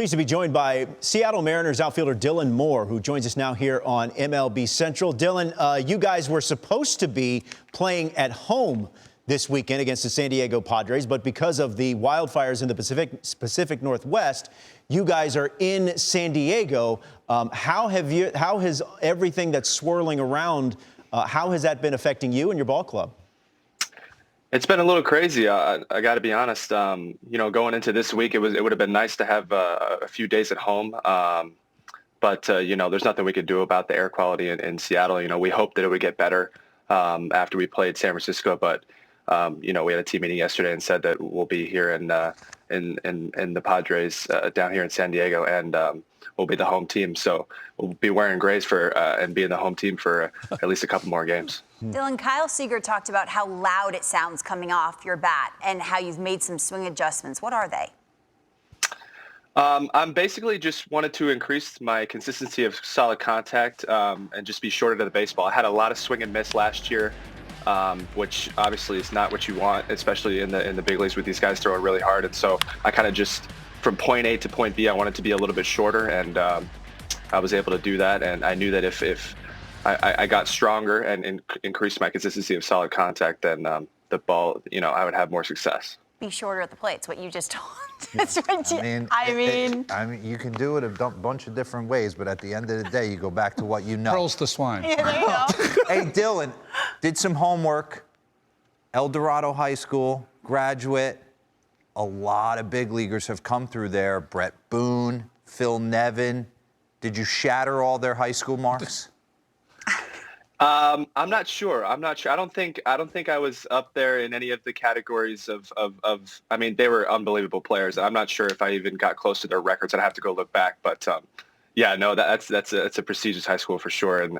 Pleased to be joined by Seattle Mariners outfielder Dylan Moore, who joins us now here on MLB Central. Dylan, you guys were supposed to be playing at home this weekend against the San Diego Padres, but because of the wildfires in the Pacific Northwest, you guys are in San Diego. How has everything that's swirling around, how has that been affecting you and your ball club? It's been a little crazy. I got to be honest. Going into this week, it would have been nice to have a few days at home. But there's nothing we could do about the air quality in Seattle. We hoped that it would get better after we played San Francisco. But, we had a team meeting yesterday and said that we'll be here in the Padres down here in San Diego, and we'll be the home team. So we'll be wearing grays and being the home team for at least a couple more games. Dylan, Kyle Seager talked about how loud it sounds coming off your bat and how you've made some swing adjustments. What are they? I'm basically just wanted to increase my consistency of solid contact and just be shorter to the baseball. I had a lot of swing and miss last year, which obviously is not what you want, especially in the big leagues with these guys throwing really hard. And so I kind of just, from point A to point B, I wanted to be a little bit shorter, and I was able to do that. And I knew that if I got stronger and increased my consistency of solid contact, then the ball, I would have more success. Be shorter at the plate. It's what you just told. I mean, you can do it a bunch of different ways, but at the end of the day, you go back to what you know. Pearls to swine. Yeah, there you go. Hey, Dylan, did some homework. El Dorado High School, graduate. A lot of big leaguers have come through there. Brett Boone, Phil Nevin. Did you shatter all their high school marks? I'm not sure. I don't think I was up there in any of the categories of I mean, they were unbelievable players. I'm not sure if I even got close to their records. I'd have to go look back. But yeah, no, that's a prestigious high school for sure. And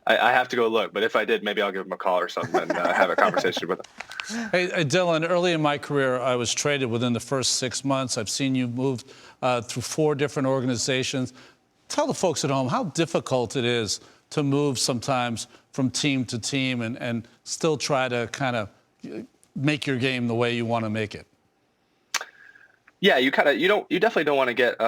I have to go look. But if I did, maybe I'll give them a call or something and have a conversation with them. Hey, Dylan, early in my career, I was traded within the first 6 months. I've seen you move through 4 different organizations. Tell the folks at home how difficult it is to move sometimes from team to team and still try to kind of make your game the way you want to make it. Yeah, you definitely don't want to get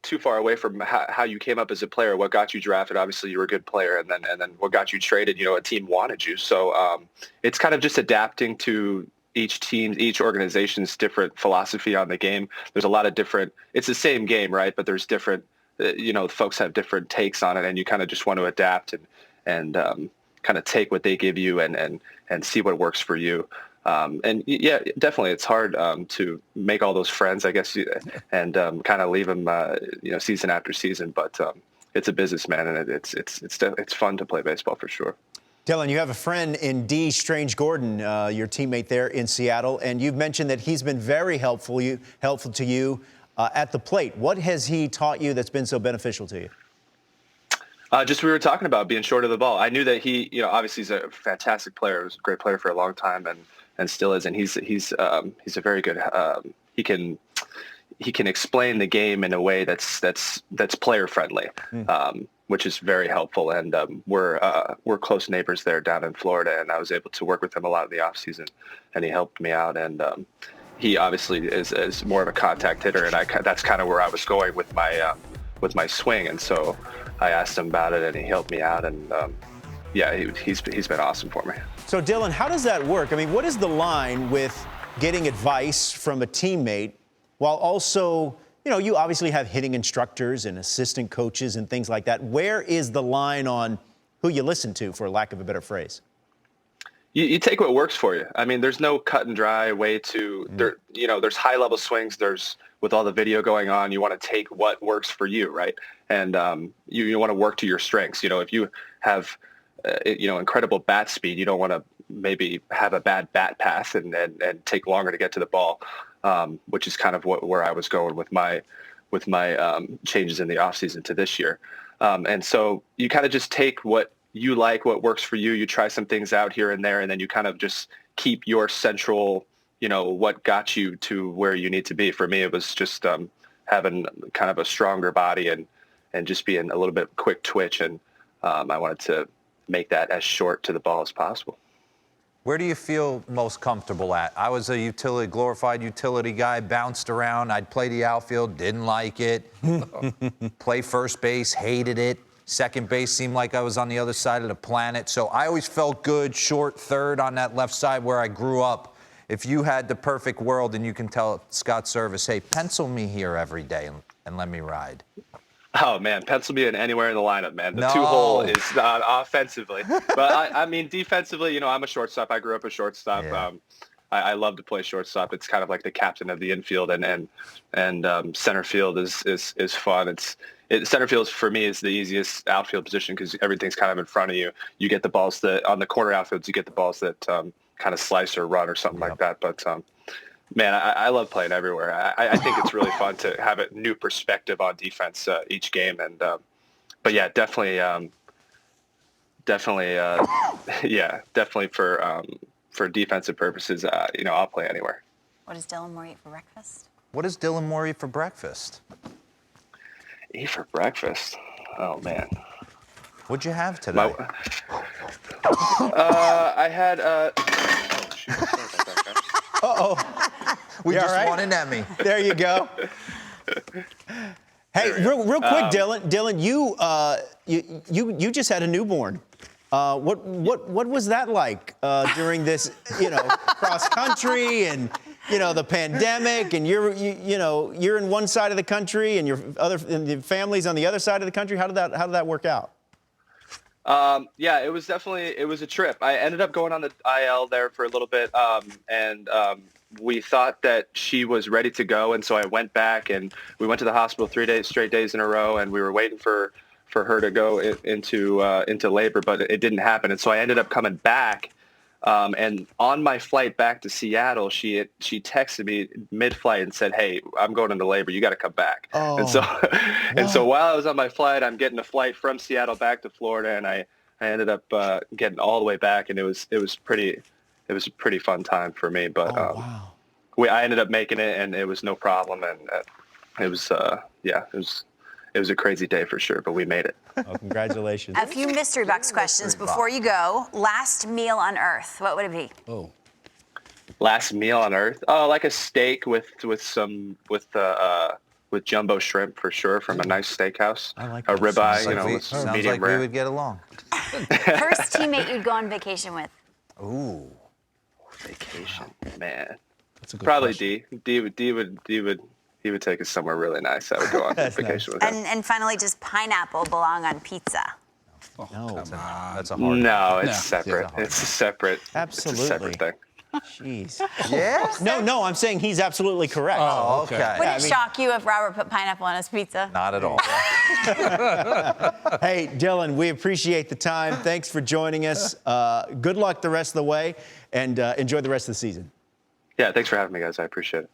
too far away from how you came up as a player, what got you drafted. Obviously, you were a good player, and then what got you traded. A team wanted you, so it's kind of just adapting to each organization's different philosophy on the game. There's a lot of different. It's the same game, right? But there's different. Folks have different takes on it, and you kind of just want to adapt and kind of take what they give you and see what works for you. And yeah, definitely, it's hard to make all those friends, I guess, and kind of leave them, season after season. But it's a business, man, and it's fun to play baseball for sure. Dylan, you have a friend in D. Strange Gordon, your teammate there in Seattle, and you've mentioned that he's been very helpful to you. At the plate. What has he taught you that's been so beneficial to you? Just we were talking about being short of the ball. I knew that he, obviously he's a fantastic player. He was a great player for a long time and still is. And he's a very good. He can explain the game in a way that's player friendly, which is very helpful. And we're close neighbors there down in Florida, and I was able to work with him a lot in the off season, and he helped me out. And he obviously is more of a contact hitter, and that's kind of where I was going with my swing. And so I asked him about it, and he helped me out. And he's been awesome for me. So Dylan, how does that work? I mean, what is the line with getting advice from a teammate while also, you obviously have hitting instructors and assistant coaches and things like that. Where is the line on who you listen to, for lack of a better phrase? You take what works for you. I mean, there's no cut and dry way to there's high level swings. There's, with all the video going on, you want to take what works for you, right? And you want to work to your strengths. If you have incredible bat speed, you don't want to maybe have a bad bat path and take longer to get to the ball, which is kind of where I was going with my changes in the offseason to this year. And so you kind of just take what you like, what works for you. You try some things out here and there, and then you kind of just keep your central, what got you to where you need to be. For me, it was just having kind of a stronger body and just being a little bit quick twitch. And I wanted to make that as short to the ball as possible. Where do you feel most comfortable at? I was a glorified utility guy, bounced around. I'd play the outfield, didn't like it. Play first base, hated it. Second base seemed like I was on the other side of the planet. So I always felt good, short third on that left side where I grew up. If you had the perfect world and you can tell Scott Service, hey, pencil me here every day and let me ride. Oh, man, pencil me in anywhere in the lineup, man. The No. two-hole is not offensively. But, I mean, defensively, you know, I'm a shortstop. I grew up a shortstop. Yeah. I love to play shortstop. It's kind of like the captain of the infield, and center field is fun. Center field, for me, is the easiest outfield position because everything's kind of in front of you. You get the balls that, on the corner outfields, you get the balls that kind of slice or run or something like that. But, man, I love playing everywhere. I think it's really fun to have a new perspective on defense each game. And but yeah, definitely for defensive purposes, you know, I'll play anywhere. What does Dylan Moore eat for breakfast? What does Dylan Moore eat for breakfast? Eat for breakfast? Oh man, What'd you have today? I had. Oh, shoot, sorry about that, guys. We You just all right? won an Emmy. There you go. Hey, real quick, Dylan, you just had a newborn. What was that like during this, you know, cross country and, you know, the pandemic, and you're in one side of the country and the family's on the other side of the country? How did that work out? Yeah, it was a trip. I ended up going on the IL there for a little bit, and we thought that she was ready to go, and so I went back, and we went to the hospital 3 straight days in a row, and we were waiting for her to go into labor, but it didn't happen, and so I ended up coming back. And on my flight back to Seattle, she texted me mid-flight and said, "Hey, I'm going into labor. You got to come back." Oh, And so while I was on my flight, I'm getting a flight from Seattle back to Florida, and I ended up getting all the way back, and it was a pretty fun time for me. But wow. I ended up making it, and it was no problem, and it was a crazy day for sure, but we made it. Oh, congratulations. A few mystery box questions before you go. Last meal on Earth, what would it be? Oh. Last meal on Earth? Oh, like a steak with jumbo shrimp for sure from a nice steakhouse. I like a that. ribeye, Sounds with Sounds medium like rare. we would get along. First teammate you'd go on vacation with? Ooh. Vacation, man. That's a good Probably question. He would take us somewhere really nice. I would go on vacation with him. And finally, does pineapple belong on pizza? No. That's a hard one. No, it's No. separate. Yeah, It's a separate. Absolutely. It's a separate thing. Jeez. Yeah? No, I'm saying he's absolutely correct. Oh, okay. Would it shock you if Robert put pineapple on his pizza? Not at all. Hey, Dylan, we appreciate the time. Thanks for joining us. Good luck the rest of the way, and enjoy the rest of the season. Yeah, thanks for having me, guys. I appreciate it.